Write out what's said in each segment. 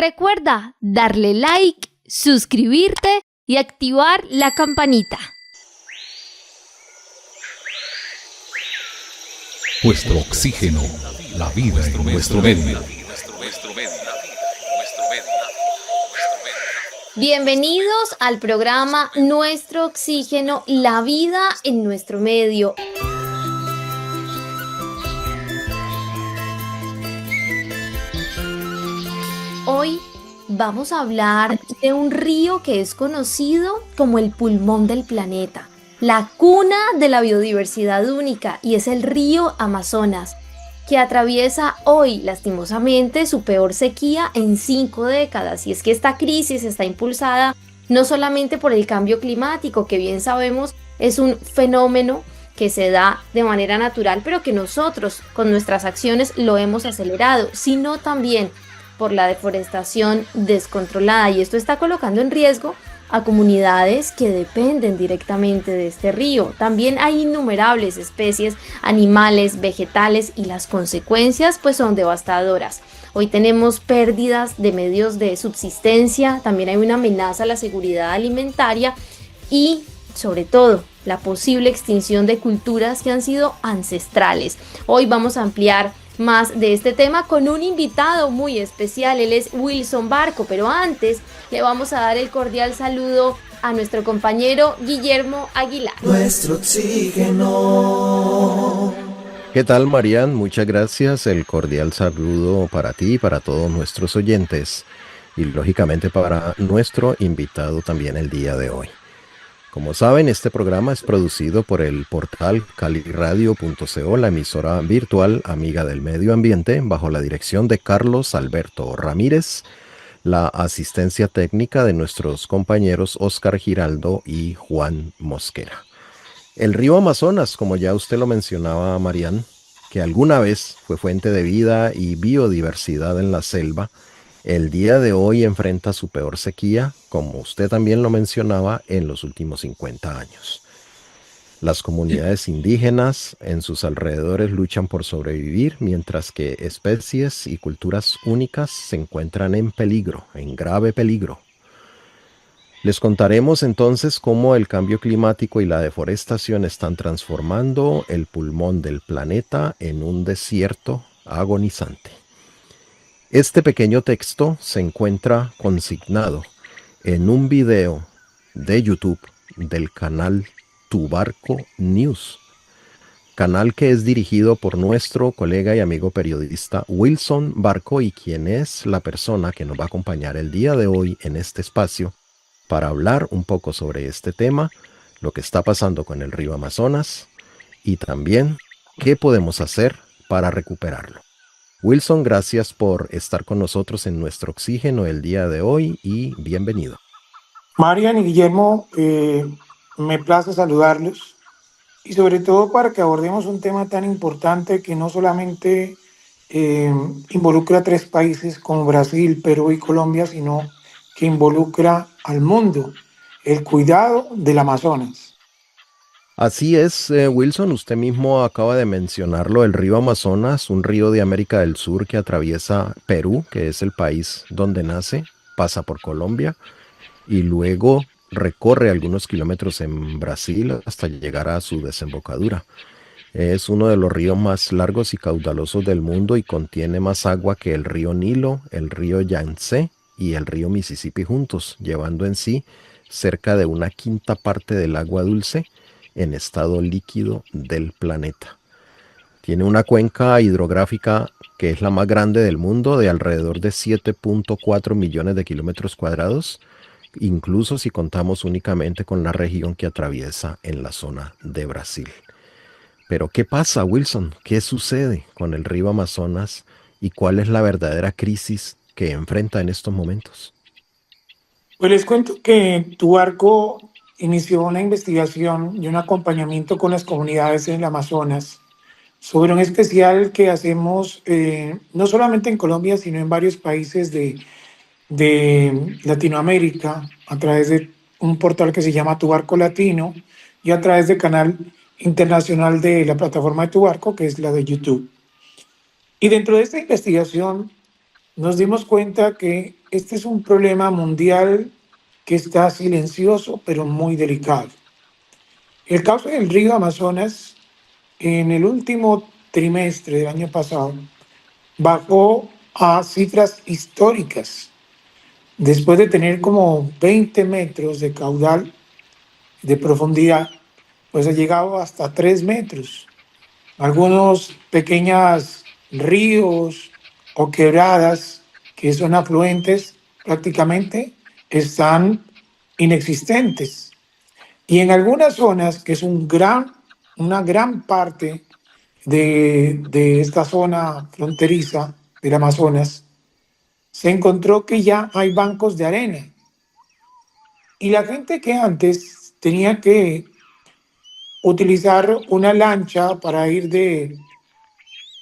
recuerda darle like, suscribirte y activar la campanita. Nuestro oxígeno, la vida en nuestro medio. Bienvenidos al programa Nuestro Oxígeno, la vida en nuestro medio. Hoy vamos a hablar de un río que es conocido como el pulmón del planeta, la cuna de la biodiversidad única, y es el río Amazonas, que atraviesa hoy lastimosamente su peor sequía en 5 décadas. Y es que esta crisis está impulsada no solamente por el cambio climático, que bien sabemos es un fenómeno que se da de manera natural, pero que nosotros con nuestras acciones lo hemos acelerado, sino también por la deforestación descontrolada, y esto está colocando en riesgo a comunidades que dependen directamente de este río. También hay innumerables especies animales, vegetales, y las consecuencias pues son devastadoras. Hoy tenemos pérdidas de medios de subsistencia, también hay una amenaza a la seguridad alimentaria y sobre todo la posible extinción de culturas que han sido ancestrales. Hoy vamos a ampliar más de este tema con un invitado muy especial. Él es Wilson Barco, pero antes le vamos a dar el cordial saludo a nuestro compañero Guillermo Aguilar. Nuestro oxígeno. ¿Qué tal, Marian? Muchas gracias. El cordial saludo para ti y para todos nuestros oyentes, y lógicamente para nuestro invitado también el día de hoy. Como saben, este programa es producido por el portal caliradio.co, la emisora virtual amiga del medio ambiente, bajo la dirección de Carlos Alberto Ramírez, la asistencia técnica de nuestros compañeros Oscar Giraldo y Juan Mosquera. El río Amazonas, como ya usted lo mencionaba, Marian, que alguna vez fue fuente de vida y biodiversidad en la selva, el día de hoy enfrenta su peor sequía, como usted también lo mencionaba, en los últimos 50 años. Las comunidades indígenas en sus alrededores luchan por sobrevivir, mientras que especies y culturas únicas se encuentran en peligro, en grave peligro. Les contaremos entonces cómo el cambio climático y la deforestación están transformando el pulmón del planeta en un desierto agonizante. Este pequeño texto se encuentra consignado en un video de YouTube del canal Tu Barco News, canal que es dirigido por nuestro colega y amigo periodista Wilson Barco, y quien es la persona que nos va a acompañar el día de hoy en este espacio para hablar un poco sobre este tema, lo que está pasando con el río Amazonas y también qué podemos hacer para recuperarlo. Wilson, gracias por estar con nosotros en Nuestro Oxígeno el día de hoy y bienvenido. Marian y Guillermo, me place saludarlos, y sobre todo para que abordemos un tema tan importante que no solamente involucra a 3 países como Brasil, Perú y Colombia, sino que involucra al mundo: el cuidado del Amazonas. Así es, Wilson, usted mismo acaba de mencionarlo, el río Amazonas, un río de América del Sur que atraviesa Perú, que es el país donde nace, pasa por Colombia y luego recorre algunos kilómetros en Brasil hasta llegar a su desembocadura. Es uno de los ríos más largos y caudalosos del mundo y contiene más agua que el río Nilo, el río Yangtze y el río Mississippi juntos, llevando en sí cerca de 1/5 parte del agua dulce en estado líquido del planeta. Tiene una cuenca hidrográfica que es la más grande del mundo, de alrededor de 7.4 millones de kilómetros cuadrados, incluso si contamos únicamente con la región que atraviesa en la zona de Brasil. Pero ¿qué pasa, Wilson? ¿Qué sucede con el río Amazonas y cuál es la verdadera crisis que enfrenta en estos momentos? Pues les cuento que Tu Barco inició una investigación y un acompañamiento con las comunidades en el Amazonas sobre un especial que hacemos no solamente en Colombia, sino en varios países de Latinoamérica, a través de un portal que se llama Tu Barco Latino y a través del canal internacional de la plataforma de Tu Barco, que es la de YouTube. Y dentro de esta investigación nos dimos cuenta que este es un problema mundial que está silencioso, pero muy delicado. El cauce del río Amazonas, en el último trimestre del año pasado, bajó a cifras históricas. Después de tener como 20 metros de caudal de profundidad, pues ha llegado hasta 3 metros. Algunos pequeños ríos o quebradas que son afluentes prácticamente están inexistentes. Y en algunas zonas, que es una gran parte de esta zona fronteriza del Amazonas, se encontró que ya hay bancos de arena. Y la gente que antes tenía que utilizar una lancha para ir de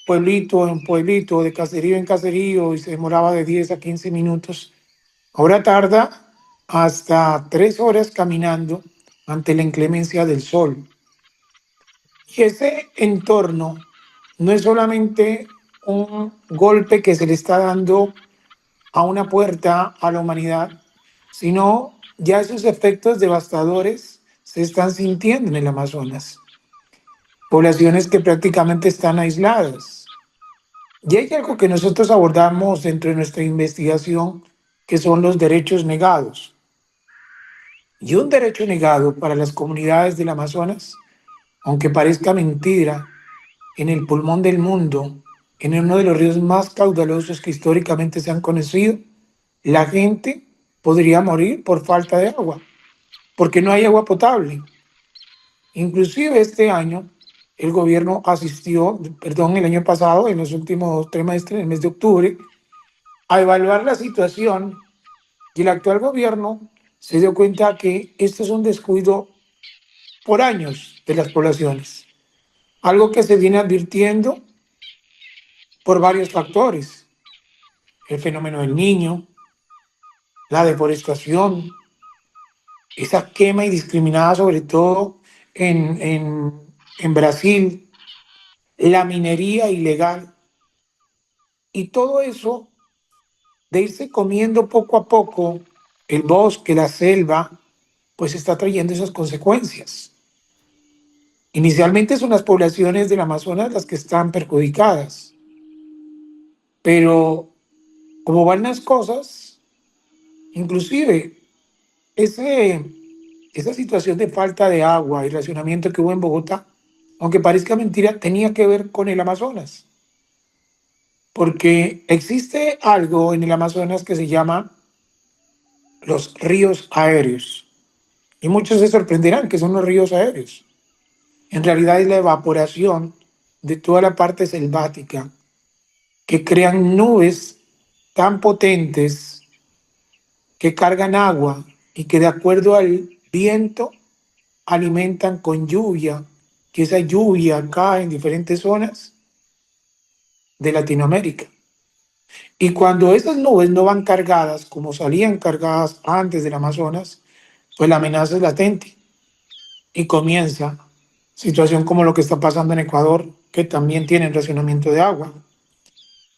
pueblito en pueblito, de caserío en caserío, y se demoraba de 10 a 15 minutos, ahora tarda hasta 3 horas caminando ante la inclemencia del sol. Y ese entorno no es solamente un golpe que se le está dando a una puerta a la humanidad, sino ya esos efectos devastadores se están sintiendo en el Amazonas. Poblaciones que prácticamente están aisladas. Y hay algo que nosotros abordamos dentro de nuestra investigación, que son los derechos negados. Y un derecho negado para las comunidades del Amazonas, aunque parezca mentira, en el pulmón del mundo, en uno de los ríos más caudalosos que históricamente se han conocido, la gente podría morir por falta de agua, porque no hay agua potable. Inclusive este año, el gobierno asistió, el año pasado, en los últimos trimestres, en el mes de octubre, a evaluar la situación, y el actual gobierno se dio cuenta que esto es un descuido por años de las poblaciones, algo que se viene advirtiendo por varios factores: el fenómeno del Niño, la deforestación, esa quema indiscriminada, sobre todo en Brasil, la minería ilegal, y todo eso de irse comiendo poco a poco el bosque, la selva, pues está trayendo esas consecuencias. Inicialmente son las poblaciones del Amazonas las que están perjudicadas, pero como van las cosas, inclusive esa situación de falta de agua y racionamiento que hubo en Bogotá, aunque parezca mentira, tenía que ver con el Amazonas, porque existe algo en el Amazonas que se llama los ríos aéreos, y muchos se sorprenderán que son los ríos aéreos. En realidad es la evaporación de toda la parte selvática, que crean nubes tan potentes que cargan agua y que, de acuerdo al viento, alimentan con lluvia, que esa lluvia cae en diferentes zonas de Latinoamérica. Y cuando esas nubes no van cargadas como salían cargadas antes del Amazonas, pues la amenaza es latente y comienza situación como lo que está pasando en Ecuador, que también tienen racionamiento de agua,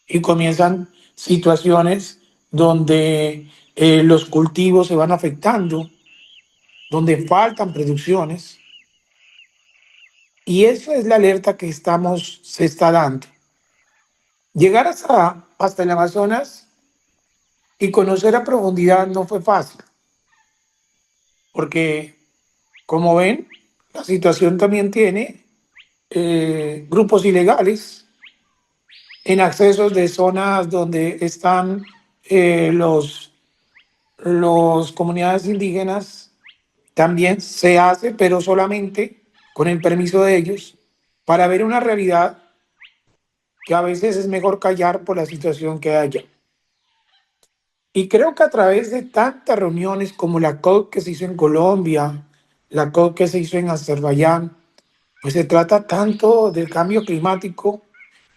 y comienzan situaciones donde los cultivos se van afectando, donde faltan producciones, y esa es la alerta que se está dando. Llegar hasta el Amazonas y conocer a profundidad no fue fácil, porque, como ven, la situación también tiene grupos ilegales en accesos de zonas donde están los comunidades indígenas. También se hace, pero solamente con el permiso de ellos, para ver una realidad que a veces es mejor callar por la situación que haya. Y creo que a través de tantas reuniones como la COP que se hizo en Colombia, la COP que se hizo en Azerbaiyán, pues se trata tanto del cambio climático,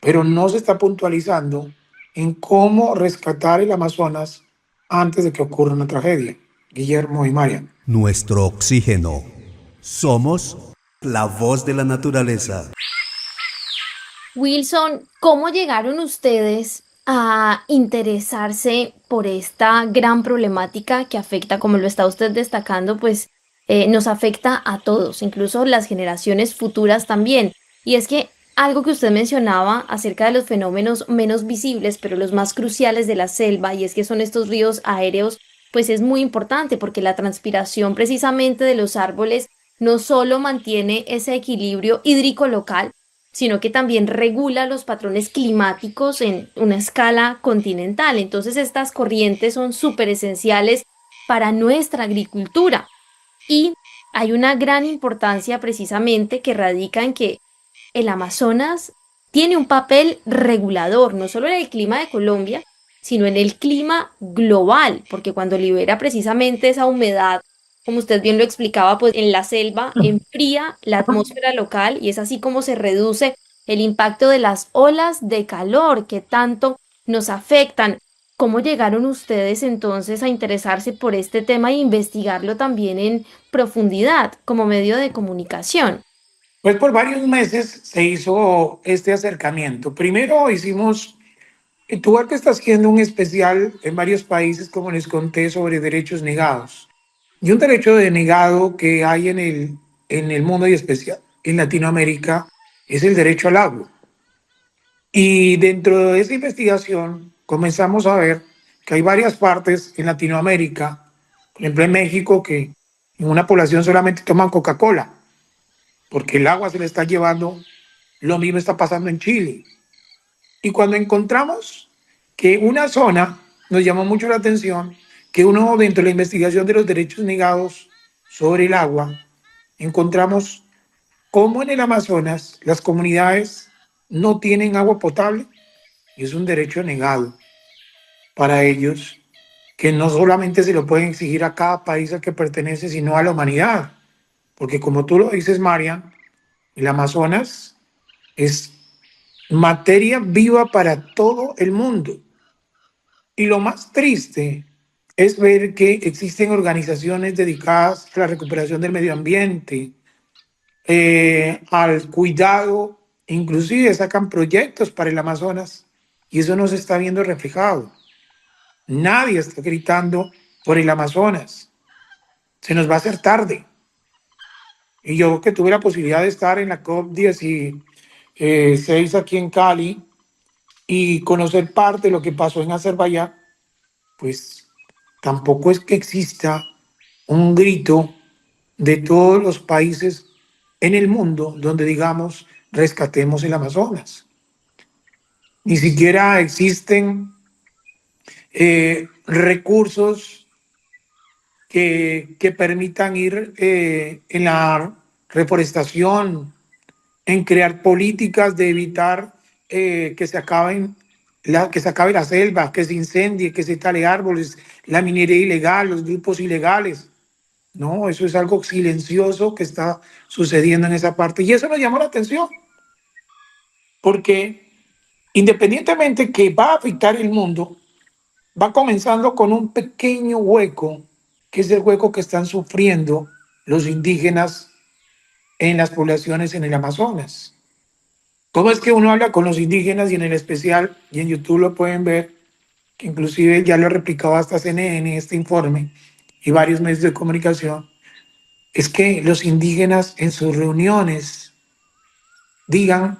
pero no se está puntualizando en cómo rescatar el Amazonas antes de que ocurra una tragedia. Guillermo y Marian. Nuestro oxígeno. Somos la voz de la naturaleza. Wilson, ¿cómo llegaron ustedes a interesarse por esta gran problemática que afecta, como lo está usted destacando, pues nos afecta a todos, incluso las generaciones futuras también. Y es que algo que usted mencionaba acerca de los fenómenos menos visibles, pero los más cruciales de la selva, y es que son estos ríos aéreos, pues es muy importante porque la transpiración precisamente de los árboles no solo mantiene ese equilibrio hídrico local, sino que también regula los patrones climáticos en una escala continental. Entonces estas corrientes son súper esenciales para nuestra agricultura y hay una gran importancia precisamente que radica en que el Amazonas tiene un papel regulador, no solo en el clima de Colombia, sino en el clima global, porque cuando libera precisamente esa humedad, como usted bien lo explicaba, pues en la selva enfría la atmósfera local y es así como se reduce el impacto de las olas de calor que tanto nos afectan. ¿Cómo llegaron ustedes entonces a interesarse por este tema e investigarlo también en profundidad como medio de comunicación? Pues por varios meses se hizo este acercamiento. Primero hicimos, tú que estás haciendo un especial en varios países, como les conté, sobre derechos negados. Y un derecho denegado que hay en el mundo y especial en Latinoamérica es el derecho al agua. Y dentro de esa investigación comenzamos a ver que hay varias partes en Latinoamérica, por ejemplo en México, que en una población solamente toman Coca-Cola, porque el agua se le está llevando, lo mismo está pasando en Chile. Y cuando encontramos que una zona nos llamó mucho la atención, que uno dentro de la investigación de los derechos negados sobre el agua, encontramos cómo en el Amazonas las comunidades no tienen agua potable y es un derecho negado para ellos, que no solamente se lo pueden exigir a cada país al que pertenece, sino a la humanidad. Porque como tú lo dices, Marian, el Amazonas es materia viva para todo el mundo. Y lo más triste es ver que existen organizaciones dedicadas a la recuperación del medio ambiente, al cuidado, inclusive sacan proyectos para el Amazonas y eso no se está viendo reflejado. Nadie está gritando por el Amazonas. Se nos va a hacer tarde. Y yo que tuve la posibilidad de estar en la COP16 aquí en Cali y conocer parte de lo que pasó en Azerbaiyán, pues tampoco es que exista un grito de todos los países en el mundo donde digamos rescatemos el Amazonas. Ni siquiera existen recursos que permitan ir en la reforestación, en crear políticas de evitar que se acaben que se acabe la selva, que se incendie, que se tale árboles, la minería ilegal, los grupos ilegales. No, eso es algo silencioso que está sucediendo en esa parte. Y eso nos llamó la atención, porque independientemente que va a afectar el mundo, va comenzando con un pequeño hueco, que es el hueco que están sufriendo los indígenas en las poblaciones en el Amazonas. ¿Cómo es que uno habla con los indígenas y en el especial, y en YouTube lo pueden ver, que inclusive ya lo ha replicado hasta CNN este informe y varios medios de comunicación, es que los indígenas en sus reuniones digan,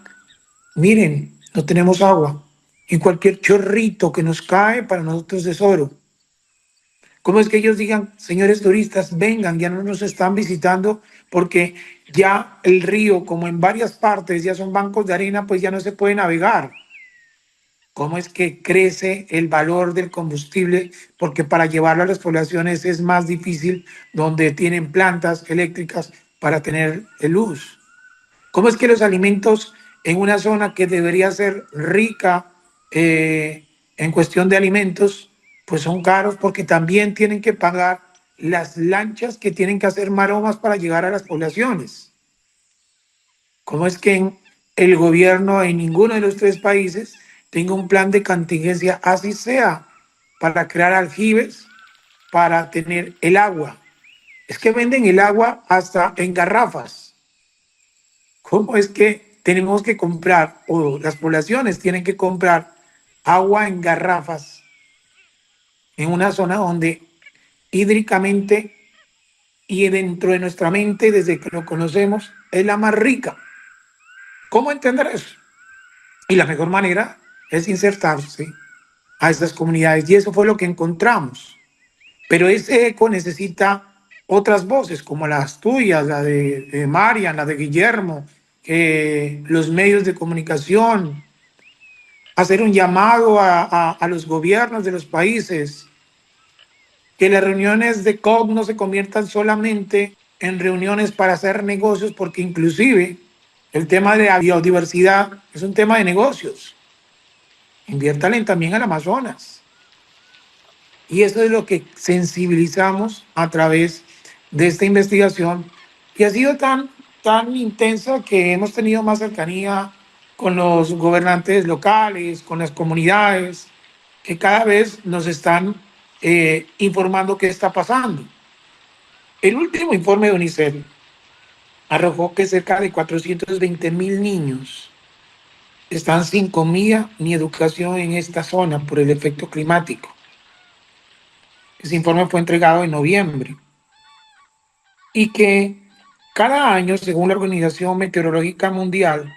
miren, no tenemos agua y cualquier chorrito que nos cae para nosotros es oro? ¿Cómo es que ellos digan, señores turistas, vengan, ya no nos están visitando porque ya el río, como en varias partes ya son bancos de arena, pues ya no se puede navegar? ¿Cómo es que crece el valor del combustible? Porque para llevarlo a las poblaciones es más difícil donde tienen plantas eléctricas para tener luz. ¿Cómo es que los alimentos en una zona que debería ser rica en cuestión de alimentos, pues son caros porque también tienen que pagar las lanchas que tienen que hacer maromas para llegar a las poblaciones? ¿Cómo es que el gobierno en ninguno de los tres países tenga un plan de contingencia, así sea para crear aljibes, para tener el agua? Es que venden el agua hasta en garrafas. ¿Cómo es que tenemos que comprar, o las poblaciones tienen que comprar agua en garrafas en una zona donde hídricamente y dentro de nuestra mente, desde que lo conocemos, es la más rica. ¿Cómo entender eso? Y la mejor manera es insertarse a estas comunidades. Y eso fue lo que encontramos. Pero ese eco necesita otras voces, como las tuyas, la de Marian, la de Guillermo, los medios de comunicación, hacer un llamado a los gobiernos de los países, que las reuniones de COP no se conviertan solamente en reuniones para hacer negocios, porque inclusive el tema de la biodiversidad es un tema de negocios. Inviértale también al Amazonas. Y eso es lo que sensibilizamos a través de esta investigación. Y ha sido tan intensa que hemos tenido más cercanía con los gobernantes locales, con las comunidades, que cada vez nos están informando qué está pasando. El último informe de UNICEF arrojó que cerca de 420,000 niños están sin comida ni educación en esta zona por el efecto climático. Ese informe fue entregado en noviembre. Y que cada año, según la Organización Meteorológica Mundial,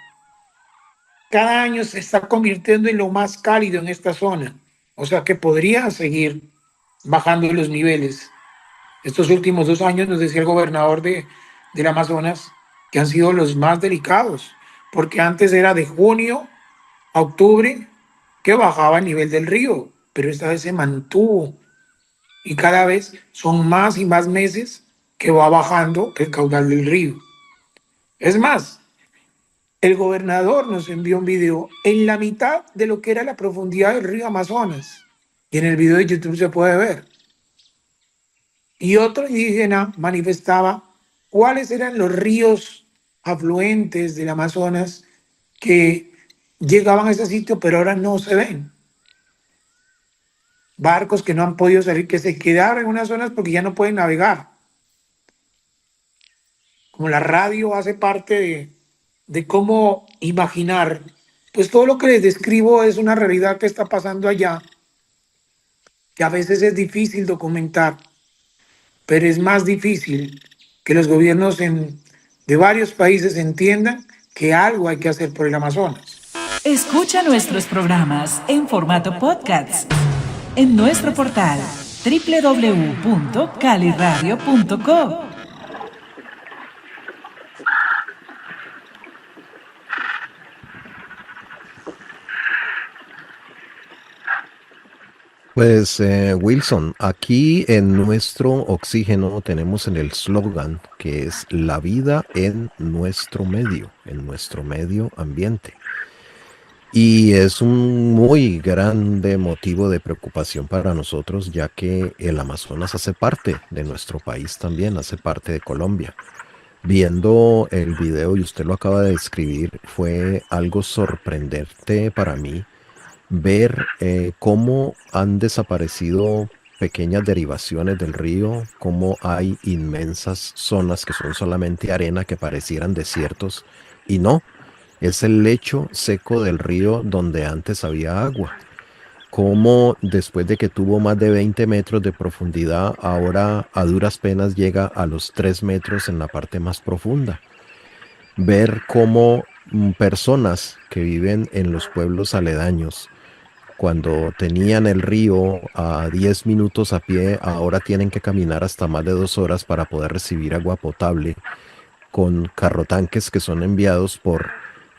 cada año se está convirtiendo en lo más cálido en esta zona. O sea que podría seguir bajando los niveles. Estos últimos 2 años, nos decía el gobernador del Amazonas, que han sido los más delicados, porque antes era de junio a octubre que bajaba el nivel del río, pero esta vez se mantuvo y cada vez son más y más meses que va bajando el caudal del río. Es más, el gobernador nos envió un video en la mitad de lo que era la profundidad del río Amazonas, y en el video de YouTube se puede ver. Y otro indígena manifestaba cuáles eran los ríos afluentes del Amazonas que llegaban a ese sitio, pero ahora no se ven. Barcos que no han podido salir, que se quedaron en unas zonas porque ya no pueden navegar. Como la radio hace parte de cómo imaginar, pues todo lo que les describo es una realidad que está pasando allá, que a veces es difícil documentar, pero es más difícil que los gobiernos de varios países entiendan que algo hay que hacer por el Amazonas. Escucha nuestros programas en formato podcast en nuestro portal www.caliradio.co. Pues Wilson, aquí en nuestro oxígeno tenemos en el slogan que es la vida en nuestro medio ambiente. Y es un muy grande motivo de preocupación para nosotros, ya que el Amazonas hace parte de nuestro país también, hace parte de Colombia. Viendo el video, y usted lo acaba de describir, fue algo sorprendente para mí ver cómo han desaparecido pequeñas derivaciones del río, cómo hay inmensas zonas que son solamente arena, que parecieran desiertos, y no, es el lecho seco del río donde antes había agua. Cómo después de que tuvo más de 20 metros de profundidad, ahora a duras penas llega a los 3 metros en la parte más profunda. Ver cómo personas que viven en los pueblos aledaños, cuando tenían el río a 10 minutos a pie, ahora tienen que caminar hasta más de 2 horas para poder recibir agua potable, con carrotanques que son enviados por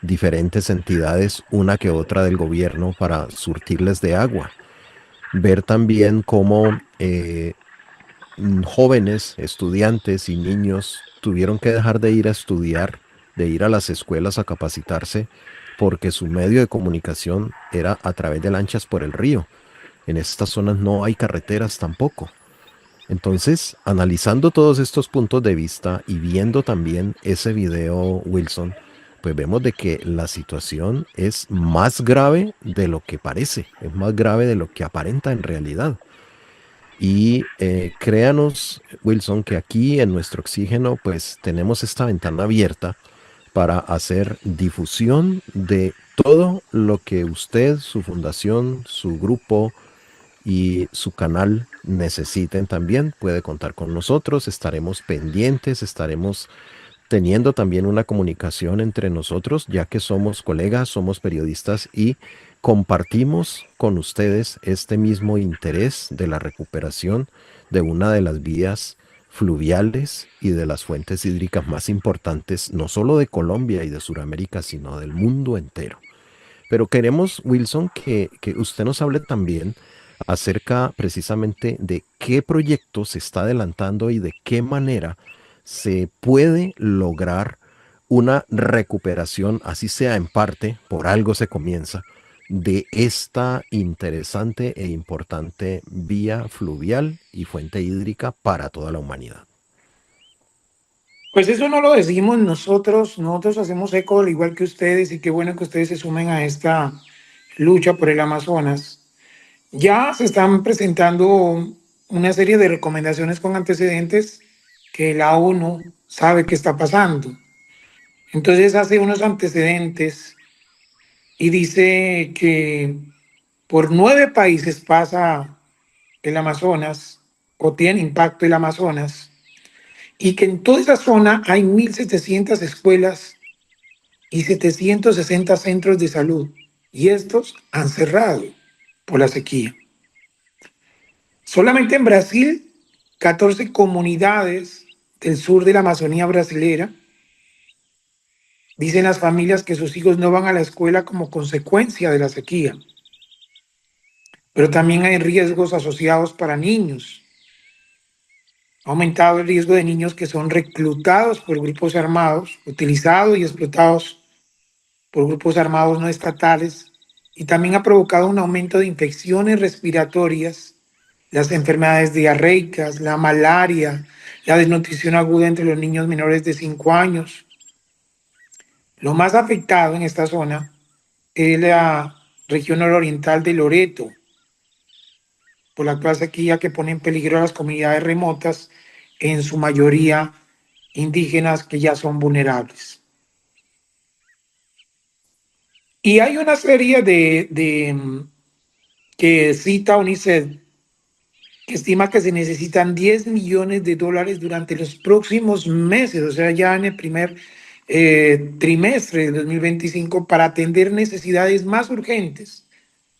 diferentes entidades, una que otra del gobierno, para surtirles de agua. Ver también cómo jóvenes, estudiantes y niños tuvieron que dejar de ir a estudiar, de ir a las escuelas a capacitarse, porque su medio de comunicación era a través de lanchas por el río. En estas zonas no hay carreteras tampoco. Entonces, analizando todos estos puntos de vista y viendo también ese video, Wilson, pues vemos de que la situación es más grave de lo que parece, es más grave de lo que aparenta en realidad. Y créanos, Wilson, que aquí en nuestro oxígeno pues tenemos esta ventana abierta para hacer difusión de todo lo que usted, su fundación, su grupo y su canal necesiten también. Puede contar con nosotros, estaremos pendientes, estaremos teniendo también una comunicación entre nosotros, ya que somos colegas, somos periodistas y compartimos con ustedes este mismo interés de la recuperación de una de las vías fluviales y de las fuentes hídricas más importantes, no solo de Colombia y de Sudamérica, sino del mundo entero. Pero queremos, Wilson, que usted nos hable también acerca precisamente de qué proyecto se está adelantando y de qué manera se puede lograr una recuperación, así sea en parte, por algo se comienza, de esta interesante e importante vía fluvial y fuente hídrica para toda la humanidad. Pues eso no lo decimos nosotros hacemos eco al igual que ustedes y qué bueno que ustedes se sumen a esta lucha por el Amazonas. Ya se están presentando una serie de recomendaciones con antecedentes que la ONU sabe que está pasando. Entonces hace unos antecedentes y dice que por 9 países pasa el Amazonas o tiene impacto el Amazonas y que en toda esa zona hay 1.700 escuelas y 760 centros de salud y estos han cerrado por la sequía. Solamente en Brasil, 14 comunidades del sur de la Amazonía brasilera dicen las familias que sus hijos no van a la escuela como consecuencia de la sequía. Pero también hay riesgos asociados para niños. Ha aumentado el riesgo de niños que son reclutados por grupos armados, utilizados y explotados por grupos armados no estatales, y también ha provocado un aumento de infecciones respiratorias, las enfermedades diarreicas, la malaria, la desnutrición aguda entre los niños menores de 5 años. Lo más afectado en esta zona es la región nororiental de Loreto, por la actual sequía que pone en peligro a las comunidades remotas, en su mayoría indígenas que ya son vulnerables. Y hay una serie que cita UNICEF, que estima que se necesitan $10 millones durante los próximos meses, o sea, ya en el primer trimestre de 2025, para atender necesidades más urgentes,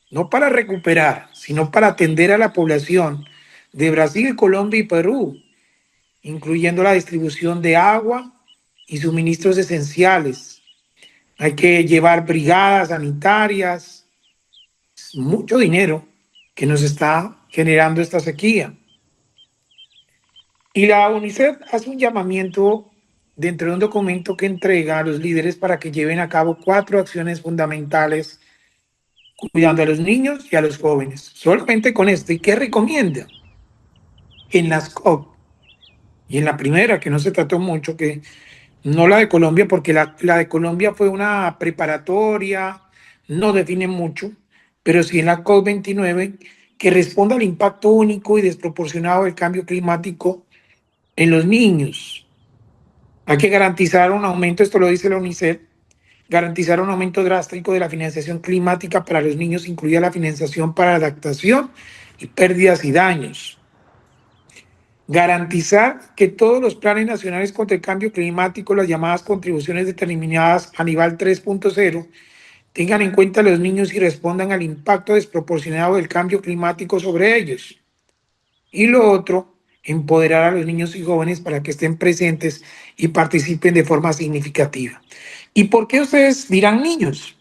no para recuperar, sino para atender a la población de Brasil, Colombia y Perú, incluyendo la distribución de agua y suministros esenciales. Hay que llevar brigadas sanitarias, mucho dinero que nos está generando esta sequía. Y la UNICEF hace un llamamiento dentro de un documento que entrega a los líderes para que lleven a cabo 4 acciones fundamentales cuidando a los niños y a los jóvenes. Solamente con esto. ¿Y qué recomienda? En las COP, y en la primera, que no se trató mucho, que no la de Colombia, porque la de Colombia fue una preparatoria, no define mucho, pero sí en la COP29, que responda al impacto único y desproporcionado del cambio climático en los niños. Hay que garantizar un aumento, esto lo dice la UNICEF, garantizar un aumento drástico de la financiación climática para los niños, incluida la financiación para adaptación y pérdidas y daños. Garantizar que todos los planes nacionales contra el cambio climático, las llamadas contribuciones determinadas a nivel 3.0, tengan en cuenta a los niños y respondan al impacto desproporcionado del cambio climático sobre ellos. Y lo otro, empoderar a los niños y jóvenes para que estén presentes y participen de forma significativa. ¿Y por qué ustedes dirán niños?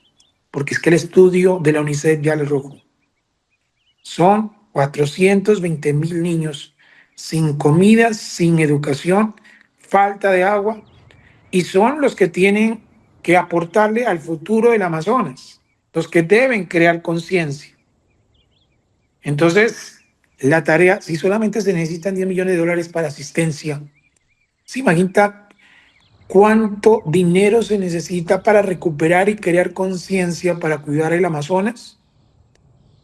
Porque es que el estudio de la UNICEF ya les arrojó. Son 420,000 niños sin comida, sin educación, falta de agua, y son los que tienen que aportarle al futuro del Amazonas, los que deben crear conciencia. Entonces, la tarea, si solamente se necesitan $10 millones para asistencia, ¿se imagina cuánto dinero se necesita para recuperar y crear conciencia para cuidar el Amazonas?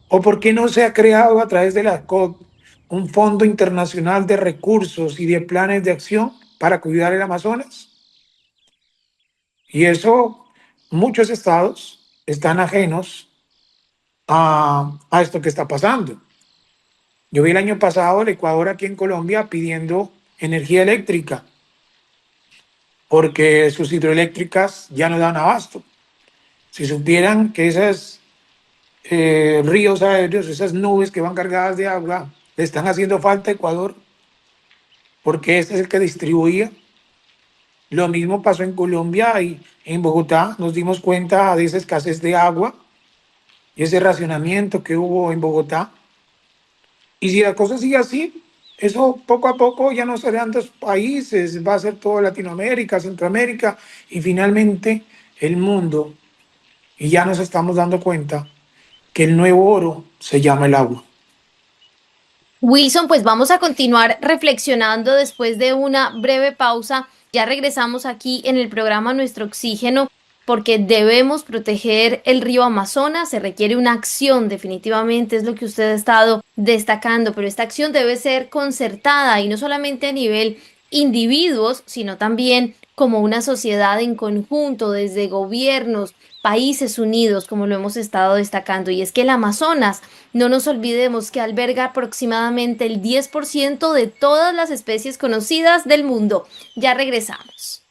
¿O por qué no se ha creado a través de la COP un fondo internacional de recursos y de planes de acción para cuidar el Amazonas? Y eso, muchos estados están ajenos a esto que está pasando. Yo vi el año pasado el Ecuador aquí en Colombia pidiendo energía eléctrica porque sus hidroeléctricas ya no dan abasto. Si supieran que esos ríos aéreos, esas nubes que van cargadas de agua, le están haciendo falta a Ecuador, porque este es el que distribuía. Lo mismo pasó en Colombia y en Bogotá nos dimos cuenta de esa escasez de agua y ese racionamiento que hubo en Bogotá. Y si la cosa sigue así, eso poco a poco ya no serán dos países, va a ser toda Latinoamérica, Centroamérica y finalmente el mundo. Y ya nos estamos dando cuenta que el nuevo oro se llama el agua. Wilson, pues vamos a continuar reflexionando después de una breve pausa. Ya regresamos aquí en el programa Nuestro Oxígeno porque debemos proteger el río Amazonas. Se requiere una acción, definitivamente es lo que usted ha estado destacando, pero esta acción debe ser concertada y no solamente a nivel individuos, sino también como una sociedad en conjunto, desde gobiernos, países unidos, como lo hemos estado destacando. Y es que el Amazonas, no nos olvidemos que alberga aproximadamente el 10% de todas las especies conocidas del mundo. Ya regresamos.